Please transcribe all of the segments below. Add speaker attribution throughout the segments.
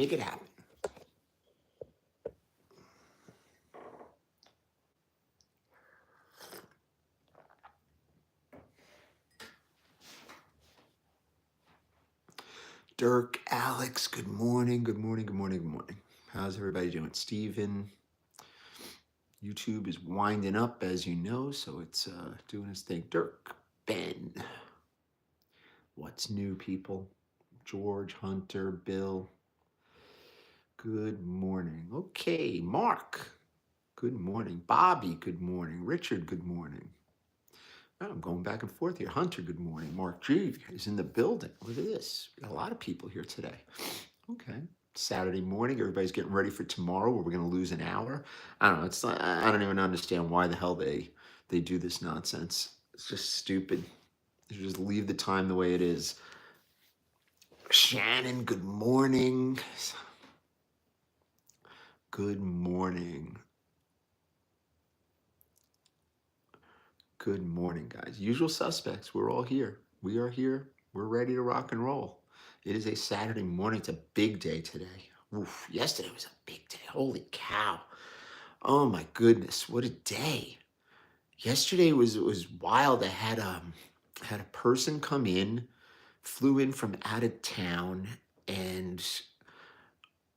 Speaker 1: Make it happen. Dirk, Alex, good morning, good morning, good morning, good morning. How's everybody doing? Steven, YouTube is winding up, as you know, so it's doing its thing. Dirk, Ben, what's new, people? George, Hunter, Bill, good morning. Okay, Mark, good morning. Bobby, good morning. Richard, good morning. Oh, I'm going back and forth here. Hunter, good morning. Mark G is in the building. Look at this. We got a lot of people here today. Okay. Saturday morning, everybody's getting ready for tomorrow where we're going to lose an hour. I don't know. It's not, I don't even understand why the hell they do this nonsense. It's just stupid. You just leave the time the way it is. Shannon, good morning. Good morning. Good morning, guys. Usual suspects. We're all here. We are here. We're ready to rock and roll. It is a Saturday morning. It's a big day today. Oof, yesterday was a big day. Holy cow. Oh my goodness, what a day. Yesterday was wild. I had a person come in, flew in from out of town, and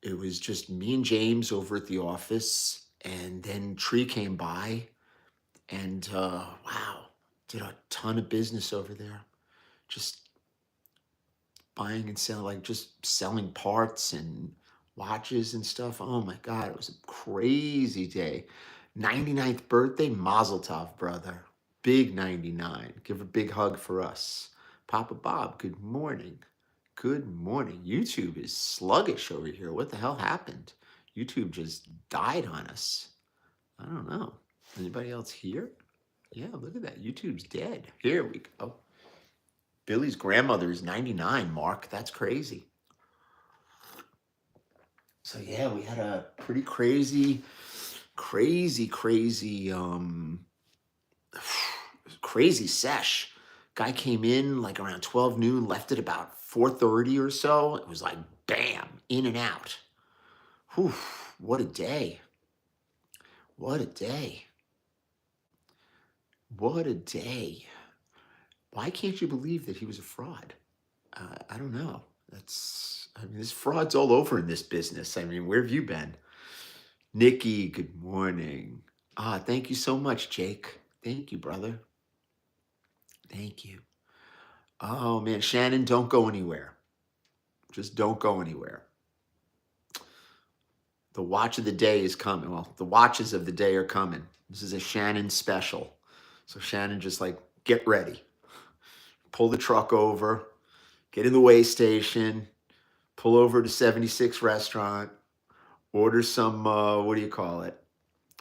Speaker 1: it was just me and James over at the office, and then Tree came by. And wow, did a ton of business over there. Just buying and selling, like just selling parts and watches and stuff. Oh my God, it was a crazy day. 99th birthday, Mazel Tov, brother. Big 99. Give a big hug for us. Papa Bob, good morning. Good morning. YouTube is sluggish over here. What the hell happened? YouTube just died on us. I don't know. Anybody else here? Yeah, look at that. YouTube's dead. Here we go. Billy's grandmother is 99, Mark. That's crazy. So yeah, we had a pretty crazy sesh. Guy came in like around 12 noon, left at about 4:30 or so. It was like bam, in and out. Whew, what a day. What a day. What a day. Why can't you believe that he was a fraud? I don't know. There's frauds all over in this business. I mean, where have you been? Nikki, good morning. Thank you so much, Jake. Thank you, brother. Thank you. Oh, man. Shannon, don't go anywhere. Just don't go anywhere. The watch of the day is coming. Well, the watches of the day are coming. This is a Shannon special. So Shannon, just like, get ready. Pull the truck over. Get in the way station. Pull over to 76 restaurant. Order some, what do you call it?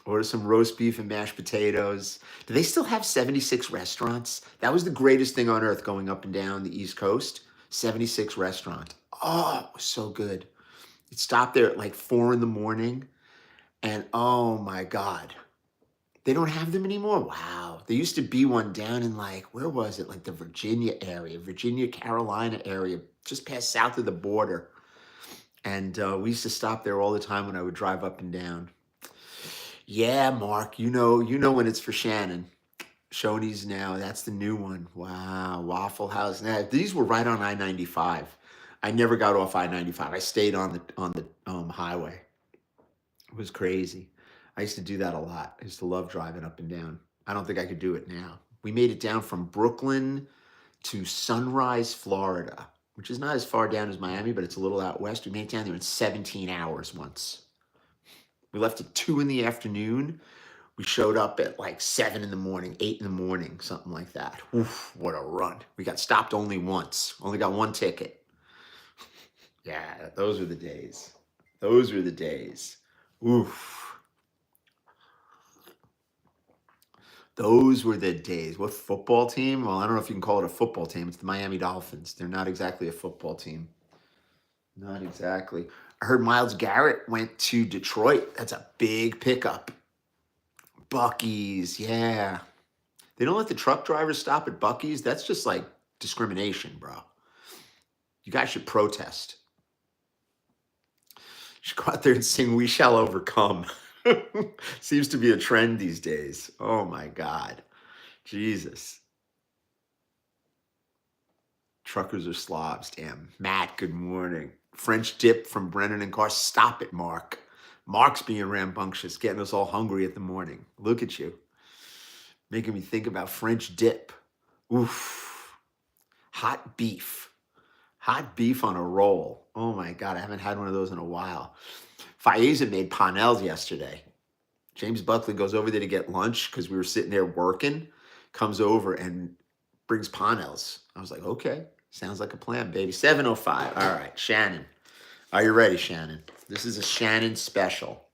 Speaker 1: Order some roast beef and mashed potatoes. Do they still have 76 restaurants? That was the greatest thing on earth going up and down the East Coast. 76 restaurant. Oh, it was so good. It stopped there at like 4 in the morning. And oh my God. They don't have them anymore? Wow. There used to be one down in like, where was it? Like the Virginia area, Virginia, Carolina area, just past south of the border. And we used to stop there all the time when I would drive up and down. Yeah, Mark, you know when it's for Shannon. Shoney's now, that's the new one. Wow, Waffle House. Now, these were right on I-95. I never got off I-95. I stayed on the highway. It was crazy. I used to do that a lot. I used to love driving up and down. I don't think I could do it now. We made it down from Brooklyn to Sunrise, Florida, which is not as far down as Miami, but it's a little out west. We made it down there in 17 hours once. We left at 2 in the afternoon. We showed up at like 7 in the morning, 8 in the morning, something like that. Oof, what a run. We got stopped only once. Only got one ticket. Yeah, those were the days. Those were the days. Oof. Those were the days. What football team? Well, I don't know if you can call it a football team. It's the Miami Dolphins. They're not exactly a football team. Not exactly. I heard Myles Garrett went to Detroit. That's a big pickup. Buc-ee's, yeah. They don't let the truck drivers stop at Buc-ee's. That's just like discrimination, bro. You guys should protest. should go out there and sing "We Shall Overcome." Seems to be a trend these days. Oh my God. Jesus. Truckers are slobs, damn. Matt, good morning. French dip from Brennan and Carr. Stop it, Mark. Mark's being rambunctious, getting us all hungry at the morning. Look at you. Making me think about French dip. Oof. Hot beef. Hot beef on a roll. Oh my God, I haven't had one of those in a while. Faiza made panels yesterday. James Buckley goes over there to get lunch because we were sitting there working, comes over and brings panels. I was like, okay, sounds like a plan, baby. 7:05. All right, Shannon. Are you ready, Shannon? This is a Shannon special.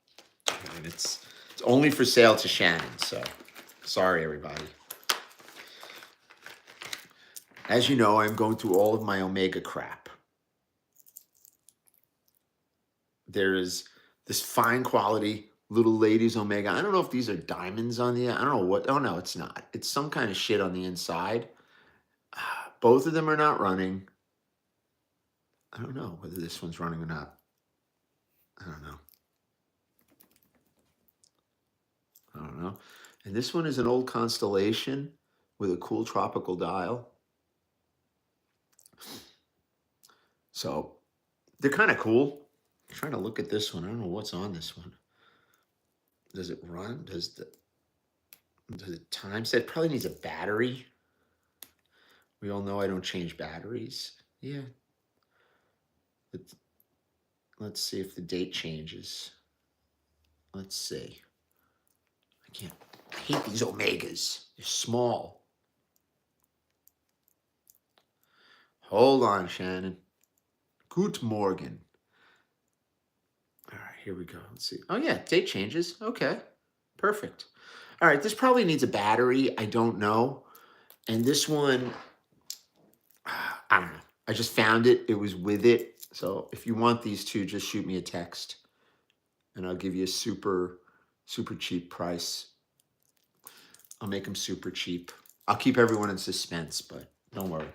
Speaker 1: And it's only for sale to Shannon, so sorry, everybody. As you know, I'm going through all of my Omega crap. There is this fine quality little ladies Omega. I don't know if these are diamonds on the, I don't know what, oh no, it's not. It's some kind of shit on the inside. Both of them are not running. I don't know whether this one's running or not. I don't know. I don't know. And this one is an old Constellation with a cool tropical dial. So they're kind of cool. I'm trying to look at this one. I don't know what's on this one. Does it run? Does the time set? Probably needs a battery. We all know I don't change batteries. Yeah. Let's see if the date changes. Let's see. I hate these Omegas. They're small. Hold on, Shannon. Good morgen. All right, here we go. Let's see. Oh yeah, date changes. Okay, perfect. All right, this probably needs a battery. I don't know. And this one, I don't know. I just found it. It was with it. So if you want these two, just shoot me a text and I'll give you a super, super cheap price. I'll make them super cheap. I'll keep everyone in suspense, but don't worry.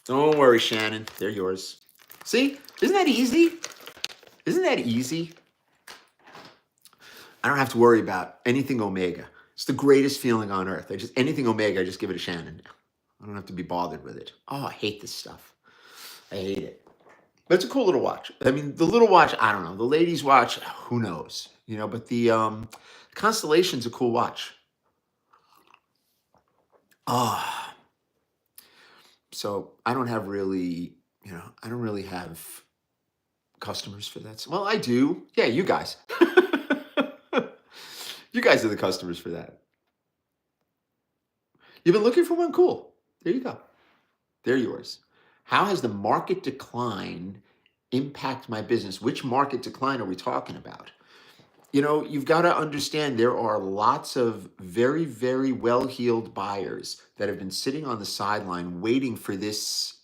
Speaker 1: Don't worry, Shannon. They're yours. See? Isn't that easy? Isn't that easy? I don't have to worry about anything Omega. It's the greatest feeling on earth. Anything Omega, I just give it to Shannon. I don't have to be bothered with it. Oh, I hate this stuff. I hate it. But it's a cool little watch. I mean, the little watch, I don't know. The ladies' watch, who knows? You know, but the Constellation's a cool watch. Ah. So I don't have really, I don't really have customers for that. Well, I do. Yeah, you guys. You guys are the customers for that. You've been looking for one? Cool. There you go. They're yours. How has the market decline impact my business? Which market decline are we talking about? You've got to understand there are lots of very, very well-heeled buyers that have been sitting on the sideline waiting for this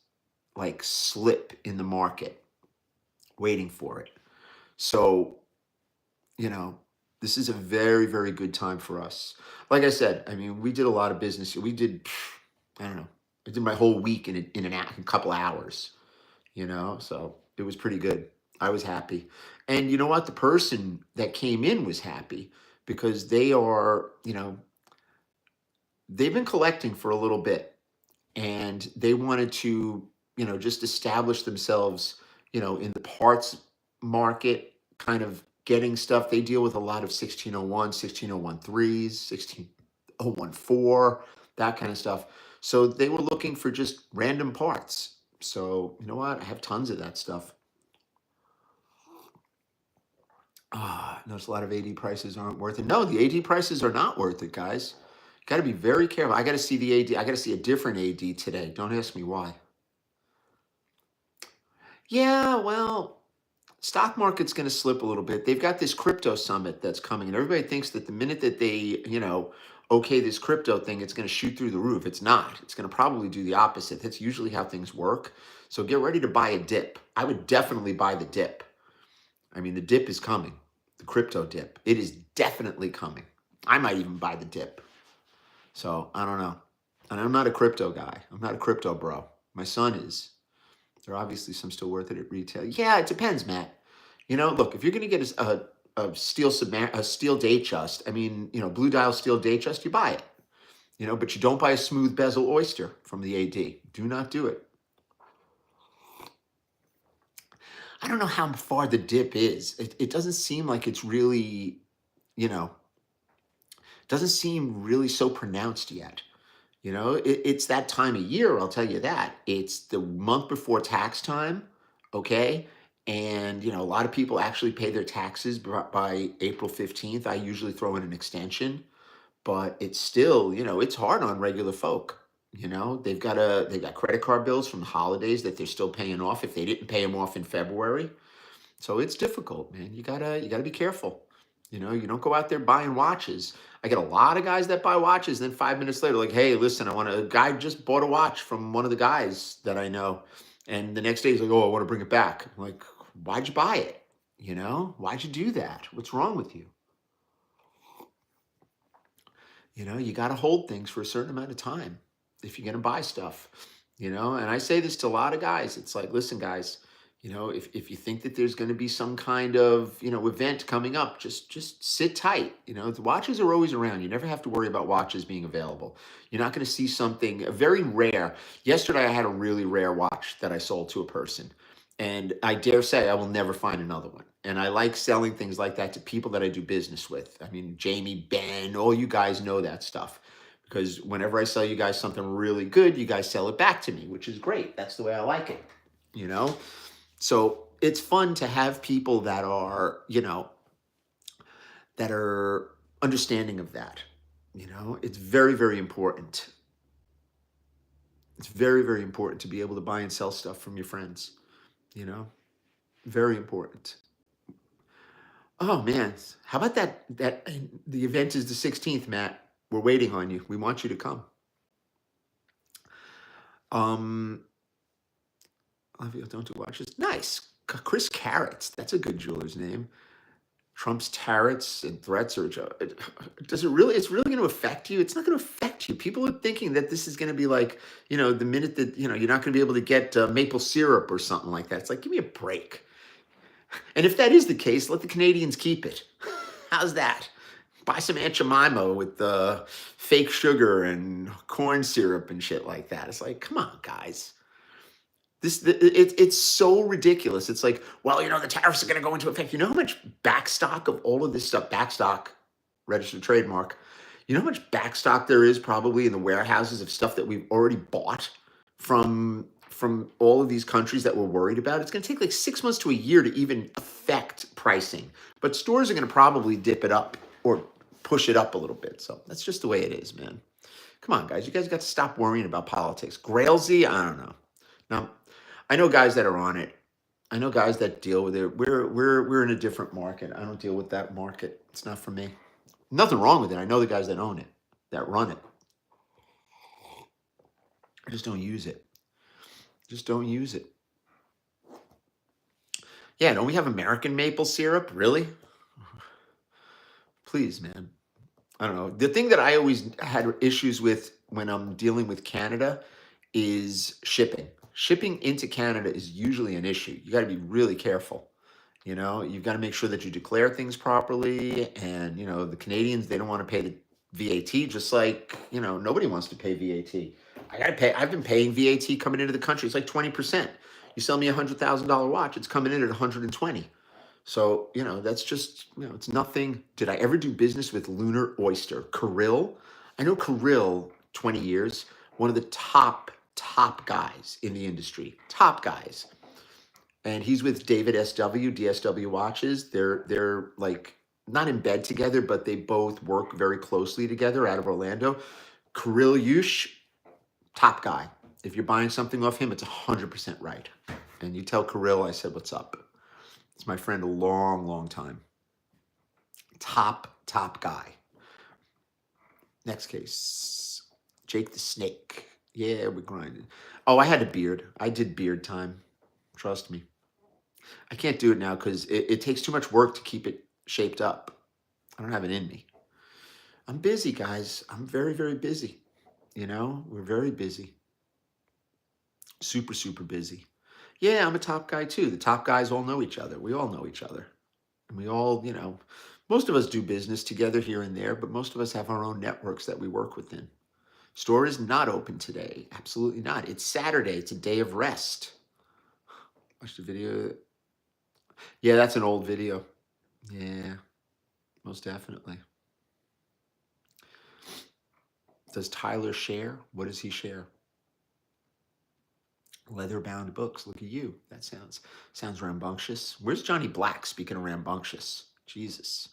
Speaker 1: like slip in the market, waiting for it. So, this is a very, very good time for us. Like I said, I mean, we did a lot of business. We did, I don't know, I did my whole week in a couple of hours, so it was pretty good. I was happy. And you know what? The person that came in was happy because they are, they've been collecting for a little bit and they wanted to, just establish themselves, in the parts market, kind of getting stuff. They deal with a lot of 1601, 1601 1614, that kind of stuff. So they were looking for just random parts. So you know what? I have tons of that stuff. Notice a lot of AD prices aren't worth it. No, the AD prices are not worth it, guys. You got to be very careful. I got to see the AD. I got to see a different AD today. Don't ask me why. Yeah, well, stock market's going to slip a little bit. They've got this crypto summit that's coming, and everybody thinks that the minute that they, okay, this crypto thing, it's going to shoot through the roof. It's not. It's going to probably do the opposite. That's usually how things work. So get ready to buy a dip. I would definitely buy the dip. I mean, the dip is coming. The crypto dip. It is definitely coming. I might even buy the dip. So I don't know. And I'm not a crypto guy. I'm not a crypto bro. My son is. There are obviously some still worth it at retail. Yeah, it depends, Matt. You know, look, if you're going to get a steel a steel Datejust, I mean, you know, blue dial steel Datejust, you buy it. You know, but you don't buy a smooth bezel oyster from the AD. Do not do it. I don't know how far the dip is. It doesn't seem like it's really, you know, doesn't seem really so pronounced yet. You know, it's that time of year, I'll tell you that. It's the month before tax time, okay? And, you know, a lot of people actually pay their taxes by April 15th. I usually throw in an extension, but it's still, you know, it's hard on regular folk. You know, they've got credit card bills from the holidays that they're still paying off if they didn't pay them off in February. So it's difficult, man. You gotta be careful. You know, you don't go out there buying watches. I get a lot of guys that buy watches, then 5 minutes later, like, hey, listen, a guy just bought a watch from one of the guys that I know. And the next day he's like, oh, I want to bring it back. I'm like, why'd you buy it? You know, why'd you do that? What's wrong with you? You know, you got to hold things for a certain amount of time if you're going to buy stuff, you know. And I say this to a lot of guys. It's like, listen, guys, you know, if you think that there's going to be some kind of, you know, event coming up, just sit tight. You know, the watches are always around. You never have to worry about watches being available. You're not going to see something very rare. Yesterday, I had a really rare watch that I sold to a person. And I dare say I will never find another one. And I like selling things like that to people that I do business with. I mean, Jamie, Ben, all you guys know that stuff. Because whenever I sell you guys something really good, you guys sell it back to me, which is great. That's the way I like it, you know? So it's fun to have people that are, you know, that are understanding of that. You know, it's very, very important. It's very, very important to be able to buy and sell stuff from your friends, you know? Very important. Oh man, how about that the event is the 16th, Matt. We're waiting on you. We want you to come. Um don't do watches. Nice. Chris Carrots. That's a good jeweler's name. Trump's tariffs and threats are does it really it's really going to affect you? It's not going to affect you. People are thinking that this is going to be like, you know, the minute that, you know, you're not going to be able to get maple syrup or something like that. It's like, give me a break. And if that is the case, let the Canadians keep it. How's that? Buy some Aunt Jemima with fake sugar and corn syrup and shit like that. It's like, come on, guys. It's so ridiculous. It's like, well, you know, the tariffs are going to go into effect. You know how much backstock of all of this stuff, backstock, registered trademark. You know how much backstock there is probably in the warehouses of stuff that we've already bought from all of these countries that we're worried about. It's going to take like 6 months to a year to even affect pricing. But stores are going to probably dip it up or push it up a little bit. So that's just the way it is, man. Come on, guys. You guys got to stop worrying about politics. Grailsy, I don't know. Now, I know guys that are on it. I know guys that deal with it. We're in a different market. I don't deal with that market. It's not for me. Nothing wrong with it. I know the guys that own it, that run it. I just don't use it. Just don't use it. Yeah, don't we have American maple syrup? Really? Please, man. I don't know. The thing that I always had issues with when I'm dealing with Canada is shipping. Shipping into Canada is usually an issue. You got to be really careful. You know, you've got to make sure that you declare things properly. And, you know, the Canadians, they don't want to pay the VAT, just like, you know, nobody wants to pay VAT. I got to pay. I've been paying VAT coming into the country. It's like 20%. You sell me $100,000 watch, it's coming in at 120. So, you know, that's just, you know, it's nothing. Did I ever do business with Lunar Oyster? Kirill? I know Kirill, 20 years, one of the top guys in the industry. Top guys. And he's with David SW, DSW Watches. They're like not in bed together, but they both work very closely together out of Orlando. Kirill Yush, top guy. If you're buying something off him, it's 100% right. And you tell Kirill I said, what's up? It's my friend a long, long time. Top guy. Next case. Jake the Snake. Yeah, we're grinding. Oh, I had a beard. I did beard time. Trust me. I can't do it now because it takes too much work to keep it shaped up. I don't have it in me. I'm busy, guys. I'm very, very busy. You know, we're very busy. Super, super busy. Yeah, I'm a top guy too. The top guys all know each other. We all know each other. And we all, most of us do business together here and there, but most of us have our own networks that we work within. Store is not open today. Absolutely not. It's Saturday. It's a day of rest. Watch the video. Yeah, that's an old video. Yeah, most definitely. Does Tyler share? What does he share? Leather-bound books. Look at you. That sounds rambunctious. Where's Johnny Black? Speaking of rambunctious, Jesus.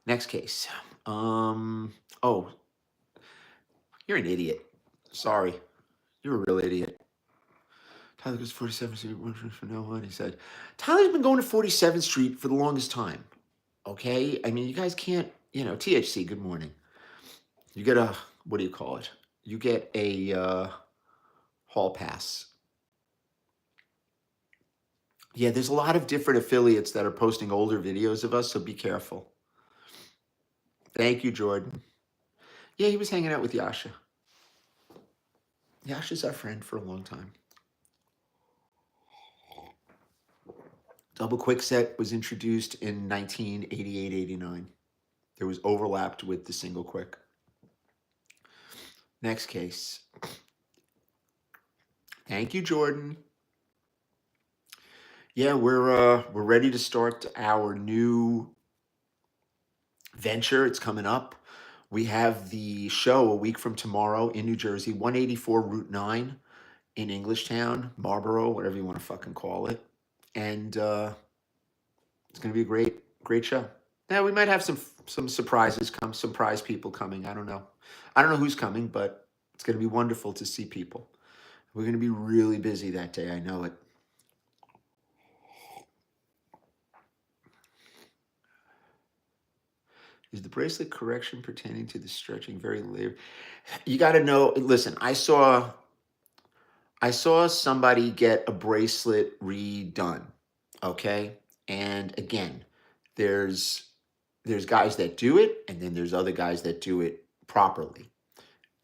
Speaker 1: Next case. Oh, you're an idiot. Sorry, you're a real idiot. Tyler goes 47th Street for no one. He said, Tyler's been going to 47th Street for the longest time. Okay, I mean, you guys can't. THC. Good morning. You get a, what do you call it? You get a hall pass. Yeah, there's a lot of different affiliates that are posting older videos of us, so be careful. Thank you, Jordan. Yeah, he was hanging out with Yasha. Yasha's our friend for a long time. Double quickset was introduced in 1988-89. There was overlapped with the single quick. Next case. Thank you, Jordan. Yeah, we're ready to start our new venture. It's coming up. We have the show a week from tomorrow in New Jersey, 184 Route 9 in Englishtown, Marlboro, whatever you want to fucking call it. And it's going to be a great show. Now, we might have some surprises come, some prize people coming. I don't know who's coming, but it's going to be wonderful to see people. We're going to be really busy that day. I know it. Is the bracelet correction pertaining to the stretching very labor? You got to know. Listen, I saw somebody get a bracelet redone. Okay, and again, there's guys that do it, and then there's other guys that do it properly.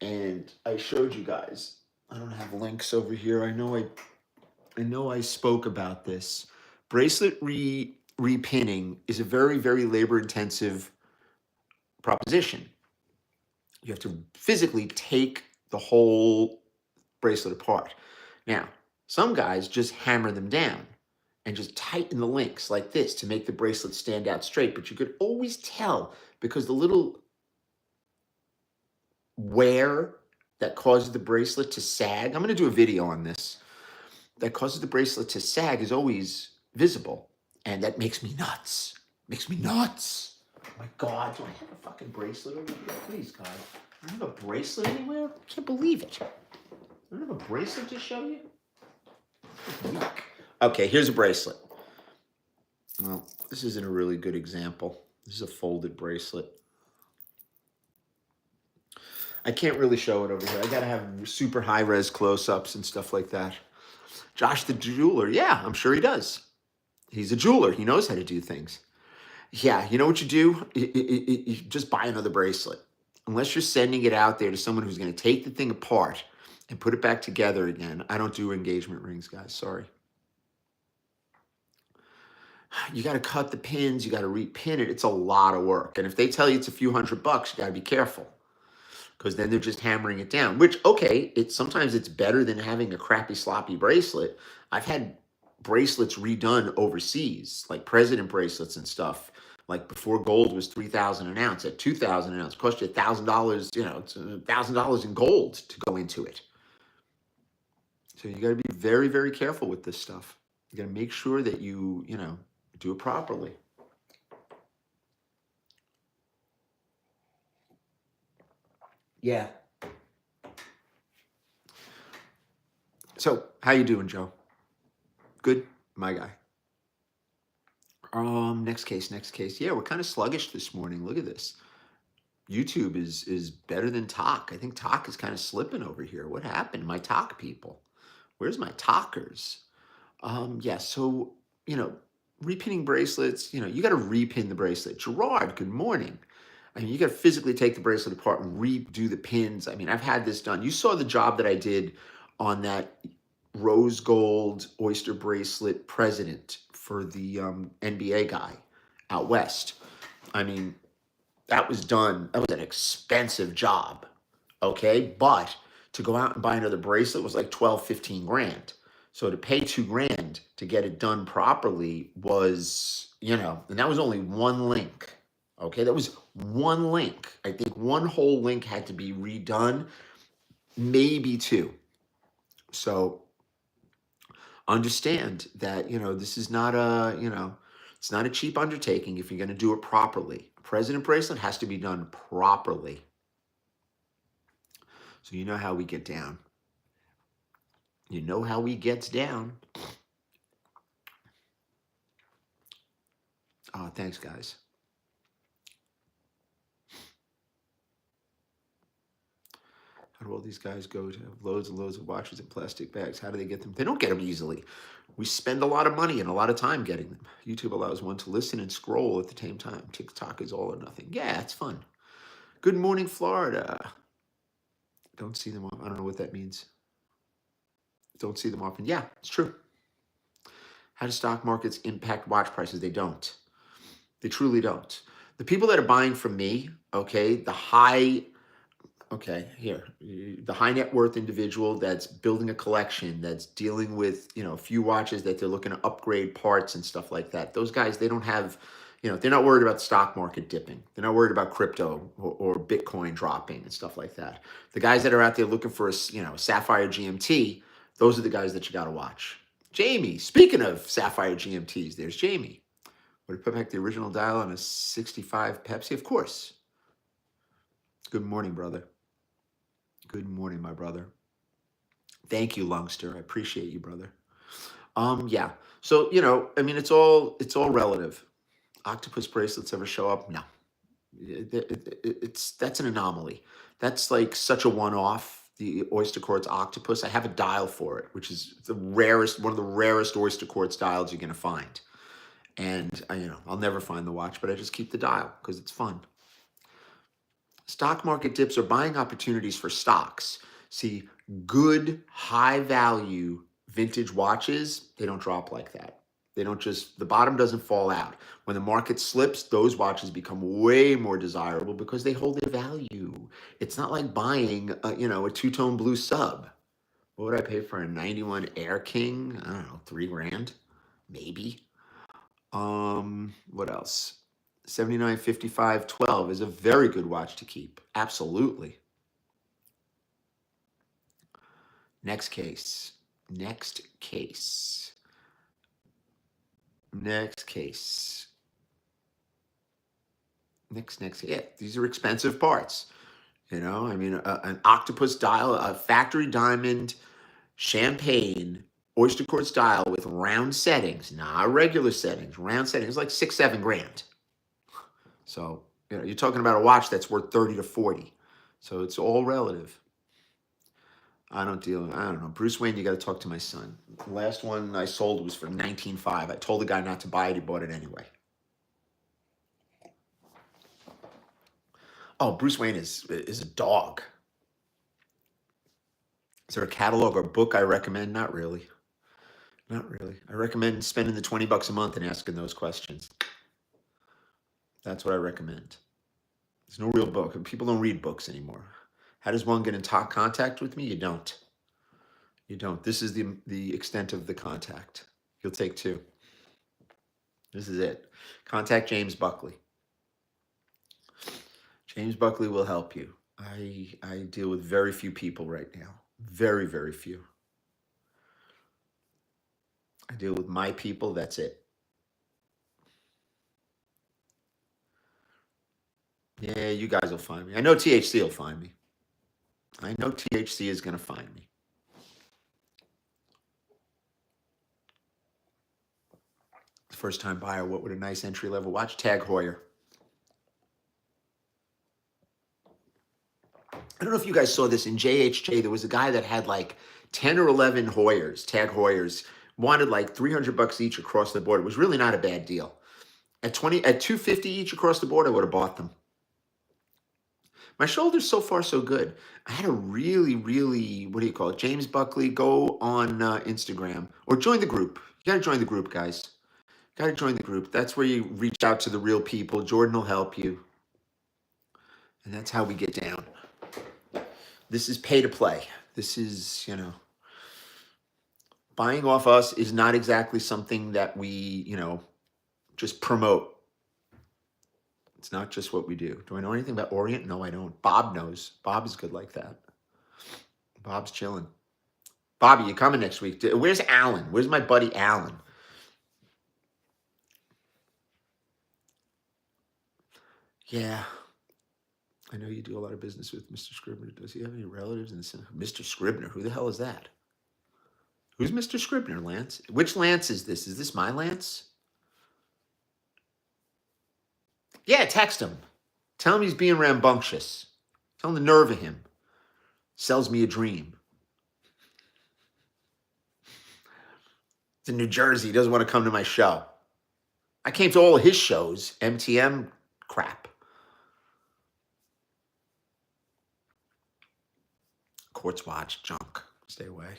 Speaker 1: And I showed you guys. I don't have links over here. I know I spoke about this. Bracelet repinning is a very, very labor intensive proposition. You have to physically take the whole bracelet apart. Now, some guys just hammer them down and just tighten the links like this to make the bracelet stand out straight. But you could always tell because the little wear that causes the bracelet to sag, I'm going to do a video on this, that causes the bracelet to sag is always visible. And that makes me nuts. Makes me nuts. Oh my God, do I have a fucking bracelet over here? Please, God. I don't have a bracelet anywhere? I can't believe it. I don't have a bracelet to show you? Okay, here's a bracelet. Well, this isn't a really good example. This is a folded bracelet. I can't really show it over here. I gotta have super high res close-ups and stuff like that. Josh the jeweler, yeah, I'm sure he does. He's a jeweler. He knows how to do things. Yeah, you know what you do? You just buy another bracelet. Unless you're sending it out there to someone who's going to take the thing apart and put it back together again. I don't do engagement rings, guys. Sorry. You got to cut the pins. You got to repin it. It's a lot of work. And if they tell you it's a few $100, you got to be careful. Because then they're just hammering it down. Which, okay, sometimes it's better than having a crappy, sloppy bracelet. I've had bracelets redone overseas, like president bracelets and stuff. Like before gold was $3,000 an ounce, at $2,000 an ounce, cost you $1,000. It's $1,000 in gold to go into it. So you got to be very, very careful with this stuff. You got to make sure that you do it properly. Yeah. So how you doing, Joe? Good, my guy. Next case. Yeah, we're kind of sluggish this morning. Look at this. YouTube is better than talk. I think talk is kind of slipping over here. What happened? My talk people. Where's my talkers? Yeah, so, repinning bracelets, you got to repin the bracelet. Gerard, good morning. I mean, you got to physically take the bracelet apart and redo the pins. I mean, I've had this done. You saw the job that I did on that rose gold oyster bracelet president for the NBA guy out west. I mean, that was done. That was an expensive job. Okay. But to go out and buy another bracelet was like 12, 15 grand. So to pay 2 grand to get it done properly was, and that was only one link. Okay. That was one link. I think one whole link had to be redone, maybe two. So understand that, this is not it's not a cheap undertaking if you're going to do it properly. A president bracelet has to be done properly. So you know how we get down. You know how we gets down. Oh, thanks, guys. How do all these guys go to have loads and loads of watches in plastic bags? How do they get them? They don't get them easily. We spend a lot of money and a lot of time getting them. YouTube allows one to listen and scroll at the same time. TikTok is all or nothing. Yeah, it's fun. Good morning, Florida. Don't see them often. I don't know what that means. Don't see them often. Yeah, it's true. How do stock markets impact watch prices? They don't. They truly don't. The people that are buying from me, okay, the high net worth individual that's building a collection, that's dealing with, a few watches that they're looking to upgrade parts and stuff like that. Those guys, they don't have, they're not worried about the stock market dipping. They're not worried about crypto or Bitcoin dropping and stuff like that. The guys that are out there looking for a Sapphire GMT, those are the guys that you got to watch. Jamie, speaking of Sapphire GMTs, there's Jamie. Would it put back the original dial on a 65 Pepsi? Of course. Good morning, brother. Good morning, my brother. Thank you, Lungster. I appreciate you, brother. Yeah. So, it's all relative. Octopus bracelets ever show up? No. That's an anomaly. That's like such a one-off. The oyster quartz octopus. I have a dial for it, which is one of the rarest oyster quartz dials you're going to find. And I'll never find the watch, but I just keep the dial because it's fun. Stock market dips are buying opportunities for stocks. See, good, high value vintage watches, they don't drop like that. They don't the bottom doesn't fall out. When the market slips, those watches become way more desirable because they hold their value. It's not like buying, a two-tone blue sub. What would I pay for a 91 Air King? I don't know, 3 grand, maybe. What else? 795512 is a very good watch to keep. Absolutely. Next case. Next. Yeah, these are expensive parts. An octopus dial, a factory diamond, champagne, oyster quartz dial with round settings, not regular settings, round settings, like 6-7 grand. So, you're talking about a watch that's worth 30 to 40. So it's all relative. I don't know. Bruce Wayne, you got to talk to my son. The last one I sold was for $19,500. I told the guy not to buy it. He bought it anyway. Oh, Bruce Wayne is a dog. Is there a catalog or book I recommend? Not really. I recommend spending the $20 a month and asking those questions. That's what I recommend. There's no real book. People don't read books anymore. How does one get in contact with me? You don't. This is the extent of the contact. You'll take 2. This is it. Contact James Buckley. James Buckley will help you. I deal with very few people right now. Very, very few. I deal with my people. That's it. Yeah, you guys will find me. I know THC will find me. I know THC is going to find me. First time buyer, what would a nice entry level watch? Tag Heuer. I don't know if you guys saw this in JHJ. There was a guy that had like 10 or 11 Heuers, Tag Heuers, wanted like $300 each across the board. It was really not a bad deal. At $250 each across the board, I would have bought them. My shoulder's so far so good. I had a really, really, what do you call it? James Buckley, go on Instagram or join the group. You got to join the group, guys. Got to join the group. That's where you reach out to the real people. Jordan will help you. And that's how we get down. This is pay to play. This is, buying off us is not exactly something that we, just promote. It's not just what we do. Do I know anything about Orient? No, I don't. Bob knows. Bob is good like that. Bob's chilling. Bobby, you coming next week? Where's Alan? Where's my buddy Alan? Yeah. I know you do a lot of business with Mr. Scribner. Does he have any relatives in the Mr. Scribner? Who the hell is that? Who's Mr. Scribner, Lance? Which Lance is this? Is this my Lance? Yeah, text him. Tell him he's being rambunctious. Tell him the nerve of him. Sells me a dream. It's in New Jersey. He doesn't want to come to my show. I came to all of his shows. MTM crap. Quartz watch, junk. Stay away.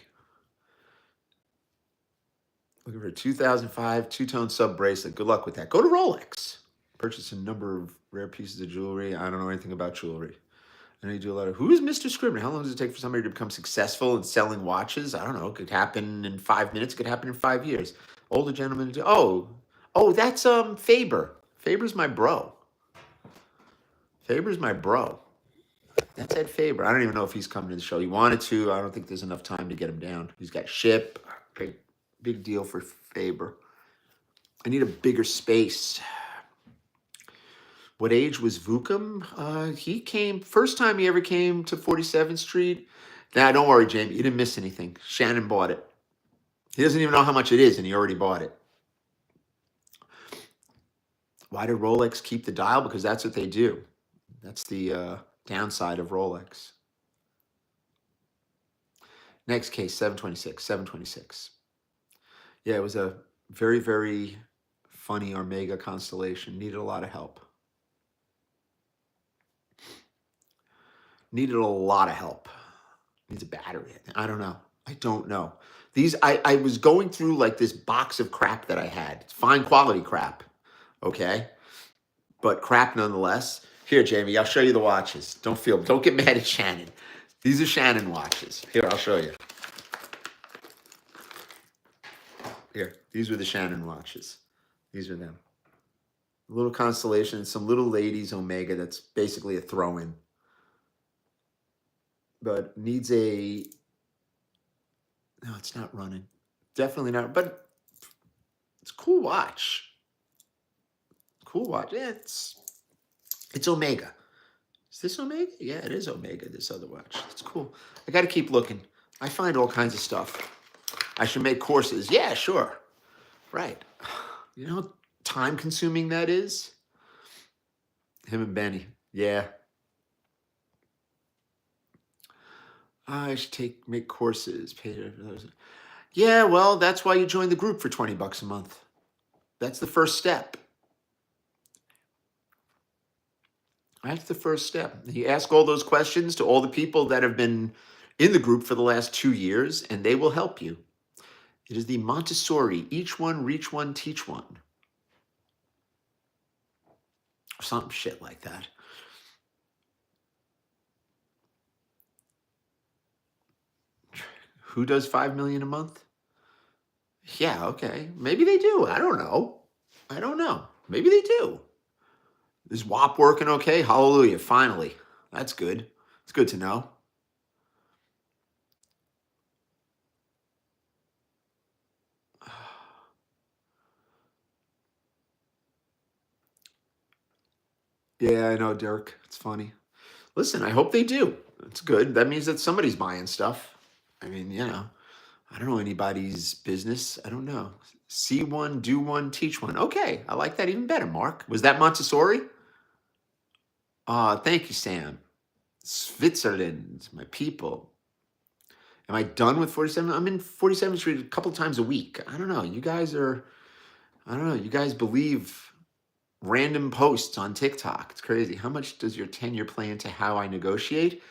Speaker 1: Looking for a 2005 two-tone sub bracelet. Good luck with that. Go to Rolex. Purchase a number of rare pieces of jewelry. I don't know anything about jewelry. I know you do a lot of... Who is Mr. Scribner? How long does it take for somebody to become successful in selling watches? I don't know. It could happen in 5 minutes. It could happen in 5 years. Older gentleman... Oh, that's Faber. Faber's my bro. Faber's my bro. That's Ed Faber. I don't even know if he's coming to the show. He wanted to. I don't think there's enough time to get him down. He's got ship. Big deal for Faber. I need a bigger space. What age was Vukum? He came, first time he ever came to 47th Street. Nah, don't worry, Jamie. You didn't miss anything. Shannon bought it. He doesn't even know how much it is, and he already bought it. Why did Rolex keep the dial? Because that's what they do. That's the downside of Rolex. Next case, 726. Yeah, it was a very, very funny Omega constellation. Needed a lot of help. Needed a lot of help. Needs a battery. I don't know. These, I was going through like this box of crap that I had. It's fine quality crap. Okay? But crap nonetheless. Here, Jamie, I'll show you the watches. Don't get mad at Shannon. These are Shannon watches. Here, I'll show you. Here, these were the Shannon watches. These are them. A little constellation, some little ladies Omega that's basically a throw-in. But needs a... No, it's not running. Definitely not. But it's a cool watch. Cool watch. Yeah, it's Omega. Is this Omega? Yeah, it is Omega, this other watch. It's cool. I got to keep looking. I find all kinds of stuff. I should make courses. Yeah, sure. Right. You know how time-consuming that is? Him and Benny. Yeah. I should make courses. Yeah, well, that's why you join the group for $20 a month. That's the first step. That's the first step. You ask all those questions to all the people that have been in the group for the last 2 years, and they will help you. It is the Montessori, each one, reach one, teach one. Or some shit like that. Who does $5 million a month? Yeah, okay. Maybe they do. I don't know. Maybe they do. Is WAP working okay? Hallelujah, finally. That's good. It's good to know. Yeah, I know, Dirk. It's funny. Listen, I hope they do. It's good. That means that somebody's buying stuff. I mean, I don't know anybody's business. I don't know. See one, do one, teach one. Okay, I like that even better, Mark. Was that Montessori? Thank you, Sam. Switzerland, my people. Am I done with 47? I'm in 47th Street a couple times a week. I don't know. You guys believe random posts on TikTok. It's crazy. How much does your tenure play into how I negotiate?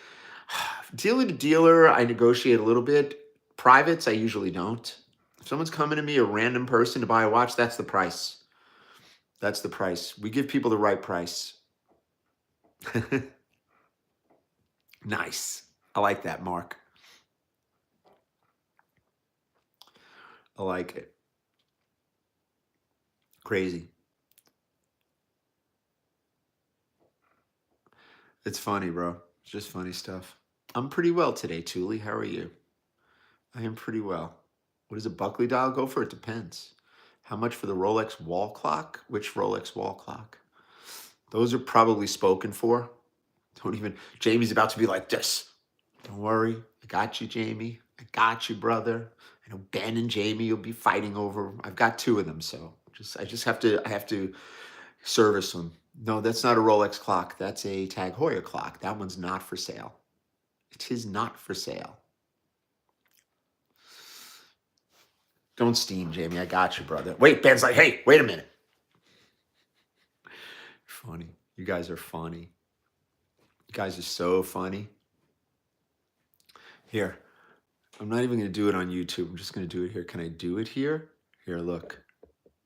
Speaker 1: Dealer to dealer, I negotiate a little bit. Privates, I usually don't. If someone's coming to me, a random person to buy a watch, that's the price. That's the price. We give people the right price. Nice. I like that, Mark. I like it. Crazy. It's funny, bro. It's just funny stuff. I'm pretty well today, Thule. How are you? I am pretty well. What does a Buckley dial go for? It depends. How much for the Rolex wall clock? Which Rolex wall clock? Those are probably spoken for. Don't even, Jamie's about to be like this. Don't worry. I got you, Jamie. I got you, brother. I know Ben and Jamie will be fighting over. I've got two of them, so I have to service them. No, that's not a Rolex clock. That's a Tag Heuer clock. That one's not for sale. It is not for sale. Don't steam, Jamie. I got you, brother. Wait, Ben's like, hey, wait a minute. Funny. You guys are funny. You guys are so funny. Here, I'm not even going to do it on YouTube. I'm just going to do it here. Can I do it here? Here, look.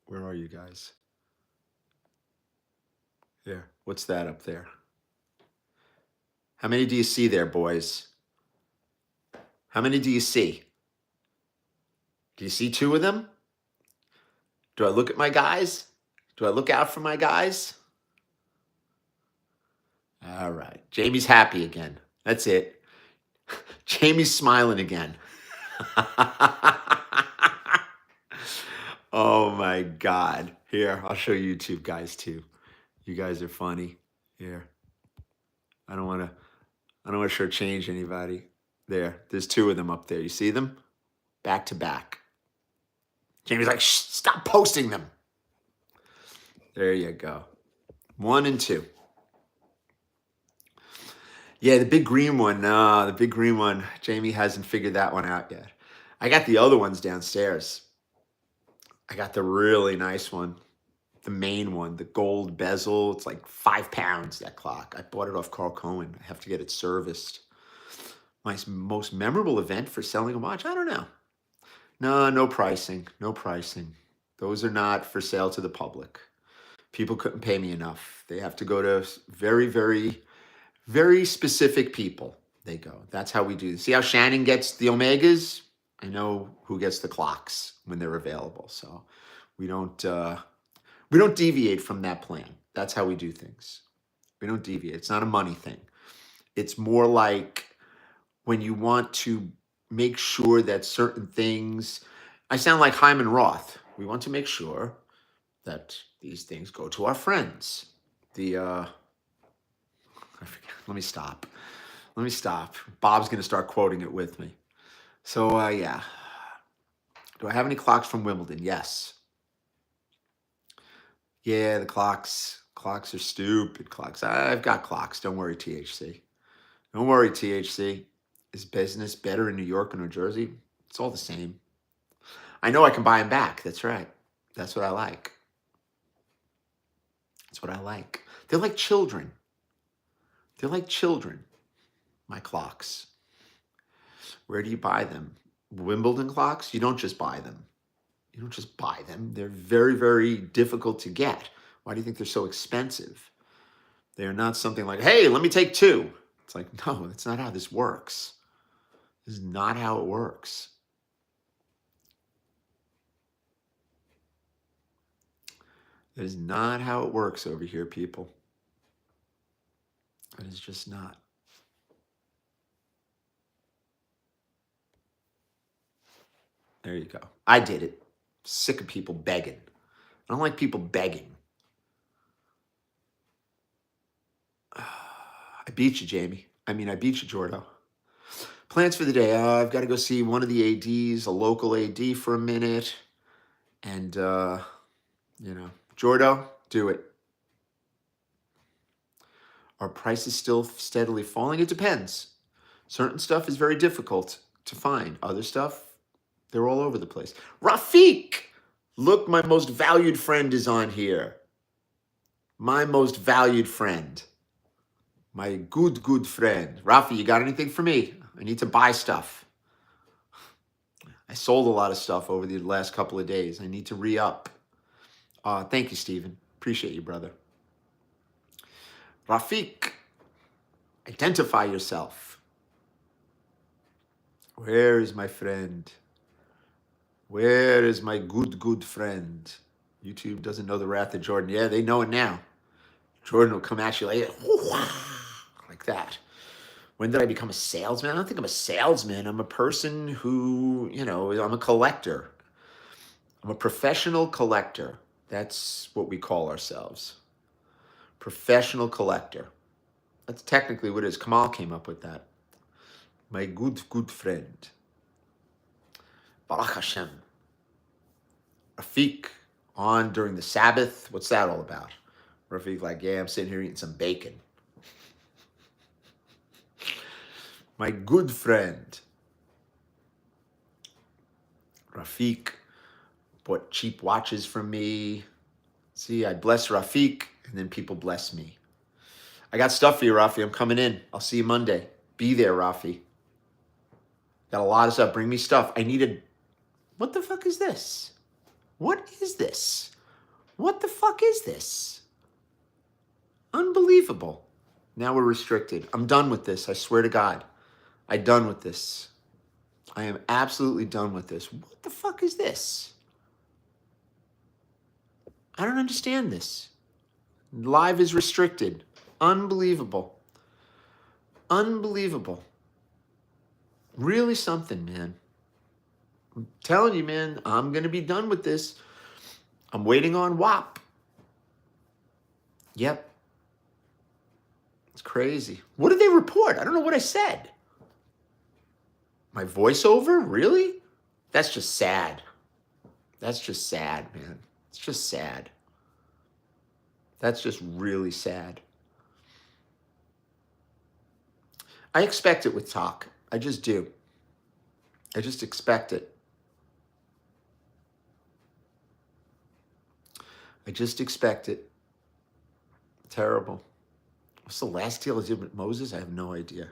Speaker 1: Where are you guys? Here. What's that up there? How many do you see there, boys? How many do you see? Do you see two of them? Do I look at my guys? Do I look out for my guys? All right. Jamie's happy again. That's it. Jamie's smiling again. Oh my God. Here, I'll show YouTube guys too. You guys are funny. Here. I don't want to shortchange anybody. There's two of them up there. You see them? Back to back. Jamie's like, shh, stop posting them. There you go. 1 and 2. Yeah, the big green one. No, the big green one. Jamie hasn't figured that one out yet. I got the other ones downstairs. I got the really nice one. The main one, the gold bezel. It's like 5 pounds, that clock. I bought it off Carl Cohen. I have to get it serviced. My most memorable event for selling a watch? I don't know. No pricing. No pricing. Those are not for sale to the public. People couldn't pay me enough. They have to go to very, very, very specific people. They go. That's how we do. See how Shannon gets the Omegas? I know who gets the clocks when they're available. So we don't deviate from that plan. That's how we do things. We don't deviate. It's not a money thing. It's more like when you want to make sure that certain things, I sound like Hyman Roth. We want to make sure that these things go to our friends. I forget. Let me stop. Bob's going to start quoting it with me. So, yeah. Do I have any clocks from Wimbledon? Yes. Yeah, the clocks are stupid clocks. I've got clocks. Don't worry, THC. Don't worry, THC. Is business better in New York or New Jersey? It's all the same. I know I can buy them back. That's right. That's what I like. That's what I like. They're like children. They're like children, my clocks. Where do you buy them? Wimbledon clocks? You don't just buy them. You don't just buy them. They're very, very difficult to get. Why do you think they're so expensive? They are not something like, hey, let me take 2. It's like, no, that's not how this works. This is not how it works. That is not how it works over here, people. That is just not. There you go. I did it. Sick of people begging. I don't like people begging. I beat you, Jamie. I beat you, Jordo. Plans for the day. I've got to go see one of the ADs, a local AD for a minute. And, Jordo, do it. Are prices still steadily falling? It depends. Certain stuff is very difficult to find. Other stuff, they're all over the place. Rafiq! Look, my most valued friend is on here. My most valued friend. My good friend. Rafi, you got anything for me? I need to buy stuff. I sold a lot of stuff over the last couple of days. I need to re-up. Thank you, Stephen. Appreciate you, brother. Rafiq, identify yourself. Where is my friend? Where is my good friend? YouTube doesn't know the wrath of Jordan. Yeah, they know it now. Jordan will come at you like that. When did I become a salesman? I don't think I'm a salesman. I'm a person who, I'm a collector. I'm a professional collector. That's what we call ourselves. Professional collector. That's technically what it is. Kamal came up with that. My good friend. Baruch Hashem. Rafiq on during the Sabbath. What's that all about? Rafiq like, yeah, I'm sitting here eating some bacon. My good friend. Rafiq bought cheap watches from me. See, I bless Rafiq, and then people bless me. I got stuff for you, Rafi. I'm coming in. I'll see you Monday. Be there, Rafi. Got a lot of stuff. Bring me stuff. I needed... What the fuck is this? What is this? What the fuck is this? Unbelievable. Now we're restricted. I'm done with this. I swear to God. I'm done with this. I am absolutely done with this. What the fuck is this? I don't understand this. Live is restricted. Unbelievable. Unbelievable. Really something, man. I'm telling you, man, I'm going to be done with this. I'm waiting on WAP. Yep. It's crazy. What did they report? I don't know what I said. My voiceover? Really? That's just sad. That's just sad, man. It's just sad. That's just really sad. I expect it with talk. I just do. I just expect it. I just expect it. Terrible. What's the last deal I did with Moses? I have no idea.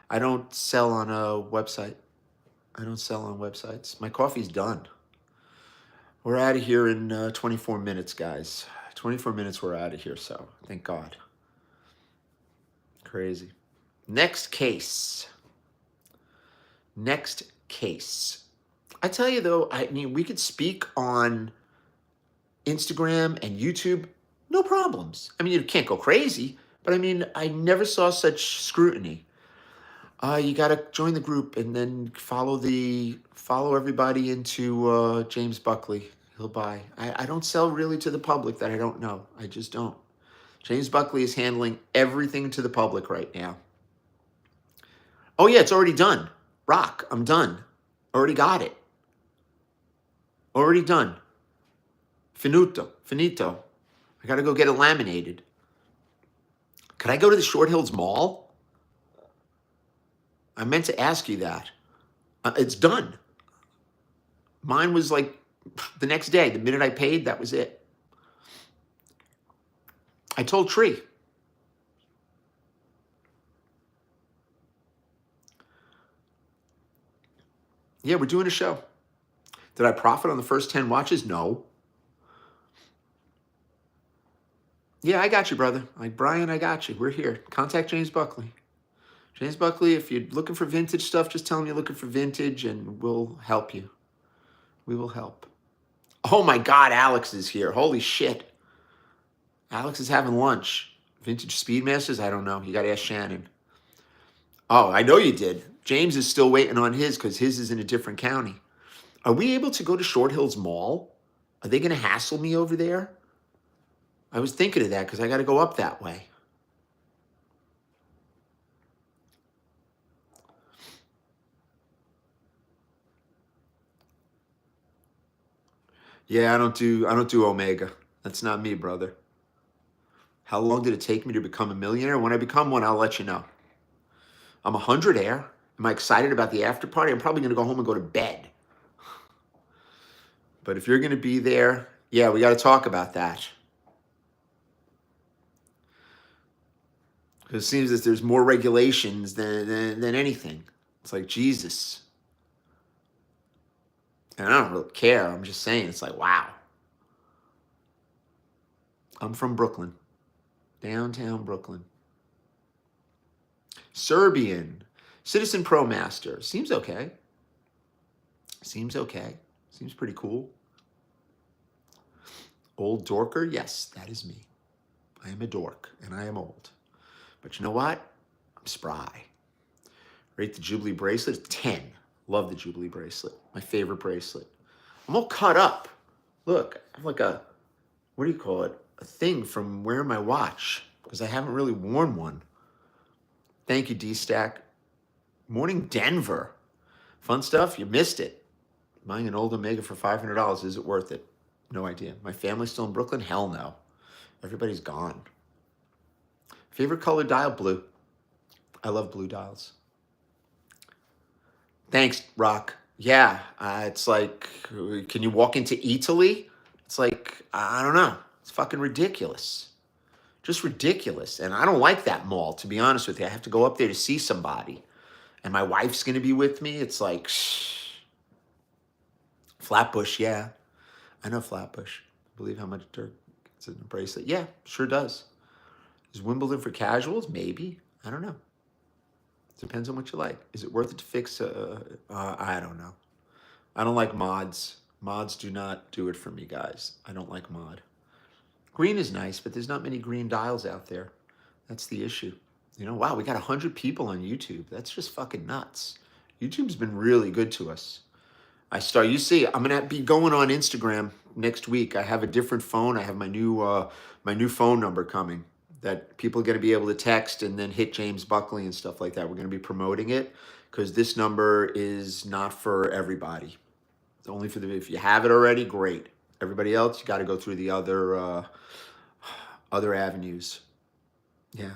Speaker 1: I don't sell on a website. I don't sell on websites. My coffee's done. We're out of here in 24 minutes, guys. 24 minutes, we're out of here, so thank God. Crazy. Next case. Next case. I tell you, though, I mean, we could speak on Instagram and YouTube, no problems. I mean, you can't go crazy, but I mean, I never saw such scrutiny. You got to join the group and then follow everybody into James Buckley. He'll buy. I don't sell really to the public that I don't know. I just don't. James Buckley is handling everything to the public right now. Oh, yeah, it's already done. Rock, I'm done. Already got it. Already done. Finito. I got to go get it laminated. Could I go to the Short Hills Mall? I meant to ask you that. It's done. Mine was like the next day. The minute I paid, that was it. I told Tree. Yeah, we're doing a show. Did I profit on the first 10 watches? No. Yeah, I got you, brother. Like, Brian, I got you. We're here. Contact James Buckley. James Buckley, if you're looking for vintage stuff, just tell him you're looking for vintage and we'll help you. We will help. Oh my God, Alex is here. Holy shit. Alex is having lunch. Vintage Speedmasters? I don't know. You got to ask Shannon. Oh, I know you did. James is still waiting on his because his is in a different county. Are we able to go to Short Hills Mall? Are they going to hassle me over there? I was thinking of that because I got to go up that way. Yeah, I don't do Omega. That's not me, brother. How long did it take me to become a millionaire? When I become one, I'll let you know. I'm 100 air. Am I excited about the after party? I'm probably going to go home and go to bed. But if you're going to be there, yeah, we got to talk about that. Because it seems that there's more regulations than anything. It's like, Jesus. And I don't really care. I'm just saying, it's like, wow. I'm from Brooklyn. Downtown Brooklyn. Serbian. Citizen Pro Master. Seems okay. Seems okay. Seems pretty cool. Old dorker? Yes, that is me. I am a dork, and I am old. But you know what? I'm spry. Rate the Jubilee bracelet 10. Love the Jubilee bracelet. My favorite bracelet. I'm all cut up. Look, I have like a, what do you call it? A thing from wearing my watch because I haven't really worn one. Thank you, D-Stack. Morning Denver. Fun stuff. You missed it. Buying an old Omega for $500. Is it worth it? No idea. My family's still in Brooklyn? Hell no. Everybody's gone. Favorite color dial? Blue. I love blue dials. Thanks, Rock. Yeah, it's like, can you walk into Italy? It's like, I don't know. It's fucking ridiculous. Just ridiculous. And I don't like that mall, to be honest with you. I have to go up there to see somebody. And my wife's going to be with me. It's like, shh. Flatbush, yeah. I know Flatbush. Believe how much dirt gets in a bracelet. Yeah, sure does. Is Wimbledon for casuals? Maybe. I don't know. Depends on what you like. Is it worth it to fix? I don't know. I don't like mods. Mods do not do it for me, guys. I don't like mod. Green is nice, but there's not many green dials out there. That's the issue. You know, wow, we got 100 people on YouTube. That's just fucking nuts. YouTube's been really good to us. You see, I'm gonna be going on Instagram next week. I have a different phone. I have my new phone number coming that people are gonna be able to text and then hit James Buckley and stuff like that. We're gonna be promoting it because this number is not for everybody. It's only for if you have it already, great. Everybody else, you got to go through the other avenues. Yeah,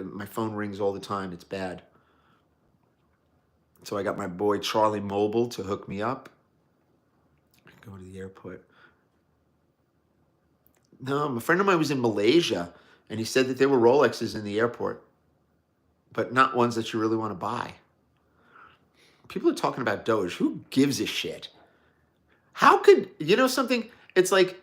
Speaker 1: my phone rings all the time. It's bad. So I got my boy Charlie Mobile to hook me up. Go to the airport. No, a friend of mine was in Malaysia, and he said that there were Rolexes in the airport, but not ones that you really want to buy. People are talking about Doge. Who gives a shit? How could, you know something? It's like,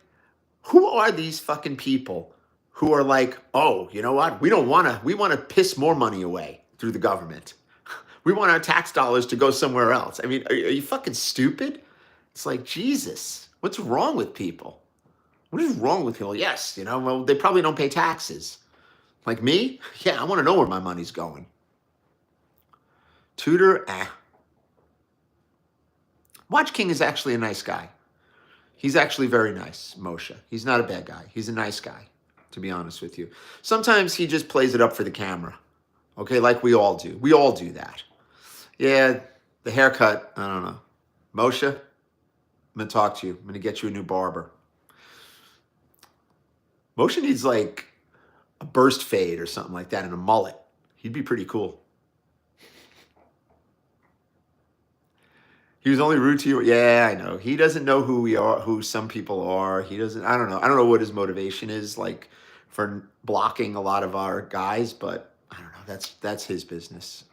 Speaker 1: who are these fucking people who are like, oh, you know what? We want to piss more money away through the government. We want our tax dollars to go somewhere else. I mean, are you fucking stupid? It's like, Jesus, what's wrong with people? What is wrong with people? Yes, you know, well, they probably don't pay taxes. Like me? Yeah, I want to know where my money's going. Tudor, Watch King is actually a nice guy. He's actually very nice, Moshe. He's not a bad guy. He's a nice guy, to be honest with you. Sometimes he just plays it up for the camera. Okay, like we all do. We all do that. Yeah, the haircut, I don't know. Moshe, I'm going to talk to you. I'm going to get you a new barber. Moshe needs like a burst fade or something like that and a mullet. He'd be pretty cool. He was only rude to you. Yeah, I know. He doesn't know who we are, who some people are. He doesn't, I don't know. I don't know what his motivation is like for blocking a lot of our guys, but I don't know. That's his business.